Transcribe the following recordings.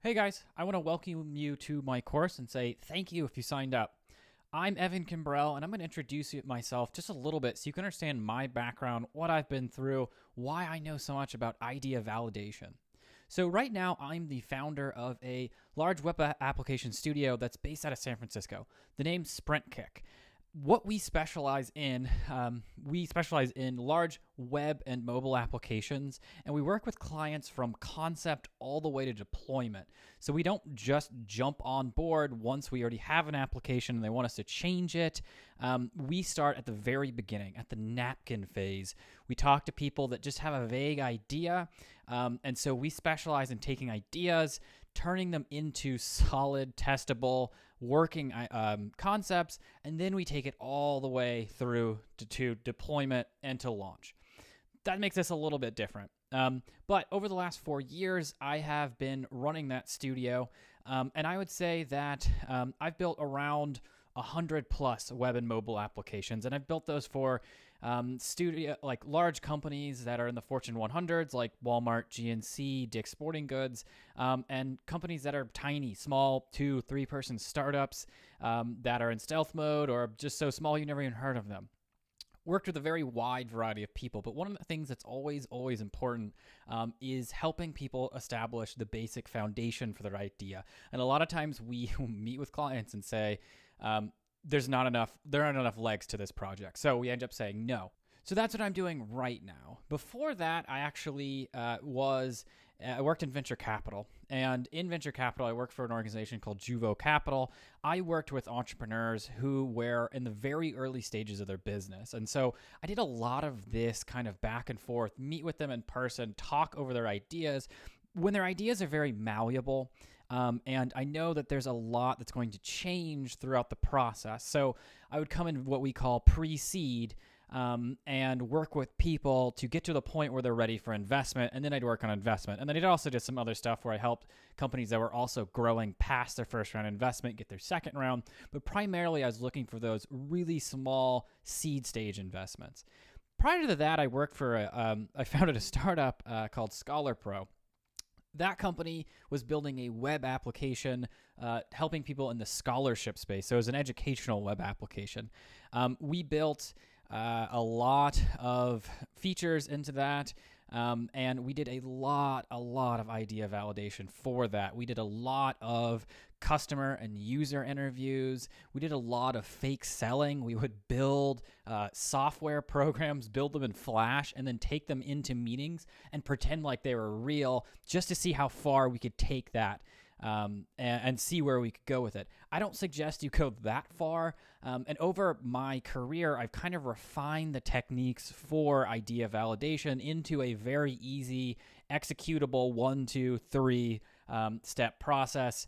Hey guys, I want to welcome you to my course and say thank you if you signed up. I'm Evan Kimbrell, and I'm going to introduce myself just a little bit so you can understand my background, what I've been through, why I know so much about idea validation. So, right now, I'm the founder of a large web application studio that's based out of San Francisco. The name's SprintKick. What we specialize in large web and mobile applications, and we work with clients from concept all the way to deployment. So we don't just jump on board once we already have an application and they want us to change it. We start at the very beginning, at the napkin phase. We talk to people that just have a vague idea, and so we specialize in taking ideas, turning them into solid, testable, working concepts, and then we take it all the way through to deployment and to launch. That makes us a little bit different. But over the last 4 years, I have been running that studio, and I would say that I've built around 100 plus web and mobile applications, and I've built those for large companies that are in the Fortune 100s, like Walmart, GNC, Dick's Sporting Goods, and companies that are tiny, small, 2-3 person startups that are in stealth mode or just so small you never even heard of them. Worked with a very wide variety of people, but one of the things that's always important is helping people establish the basic foundation for their idea. And a lot of times we meet with clients and say, there aren't enough legs to this project. So we end up saying no. So that's what I'm doing right now. Before that, I actually I worked in venture capital. And in venture capital, I worked for an organization called Juvo Capital. I worked with entrepreneurs who were in the very early stages of their business. And so I did a lot of this kind of back and forth, meet with them in person, talk over their ideas. When their ideas are very malleable, and I know that there's a lot that's going to change throughout the process. So I would come in what we call pre-seed and work with people to get to the point where they're ready for investment. And then I'd work on investment. And then I also did some other stuff where I helped companies that were also growing past their first round investment get their second round. But primarily, I was looking for those really small seed stage investments. Prior to that, I worked for I founded a startup called ScholarPro. That company was building a web application helping people in the scholarship space. So it was an educational web application. We built a lot of features into that. And we did a lot of idea validation for that. We did a lot of customer and user interviews. We did a lot of fake selling. We would build software programs, build them in Flash, and then take them into meetings and pretend like they were real just to see how far we could take that. And see where we could go with it. I don't suggest you go that far. And over my career, I've kind of refined the techniques for idea validation into a very easy, executable 1, 2, 3 step process.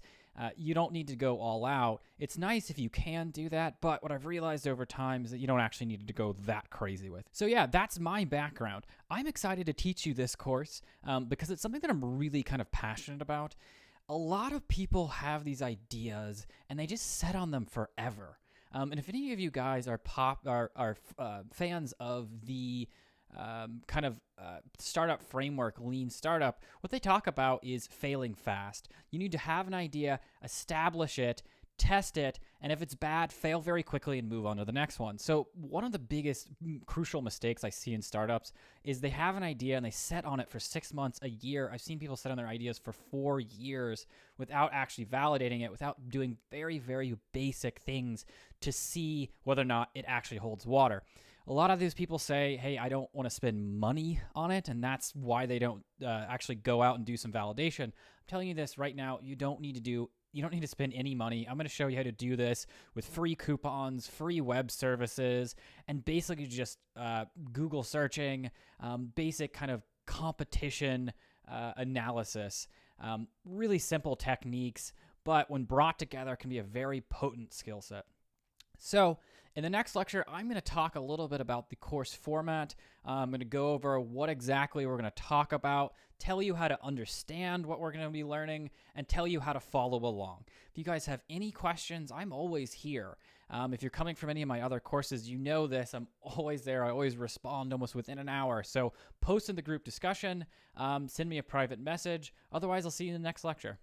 You don't need to go all out. It's nice if you can do that, but what I've realized over time is that you don't actually need to go that crazy with. So yeah, that's my background. I'm excited to teach you this course because it's something that I'm really kind of passionate about. A lot of people have these ideas and they just set on them forever. And if any of you guys are fans of the startup framework, lean startup, what they talk about is failing fast. You need to have an idea, establish it, test it, and if it's bad, fail very quickly and move on to the next one. So one of the biggest crucial mistakes I see in startups is they have an idea and they set on it for 6 months, a year. I've seen people set on their ideas for 4 years without actually validating it, without doing very, very basic things to see whether or not it actually holds water. A lot of these people say, hey, I don't want to spend money on it, and that's why they don't actually go out and do some validation. I'm telling you this right now, you don't need to spend any money. I'm going to show you how to do this with free coupons, free web services, and basically just Google searching, basic kind of competition analysis. Really simple techniques, but when brought together can be a very potent skill set. So in the next lecture, I'm going to talk a little bit about the course format. I'm going to go over what exactly we're going to talk about, tell you how to understand what we're going to be learning, and tell you how to follow along. If you guys have any questions, I'm always here. If you're coming from any of my other courses, you know this. I'm always there. I always respond almost within an hour. So post in the group discussion, send me a private message. Otherwise, I'll see you in the next lecture.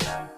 Bye.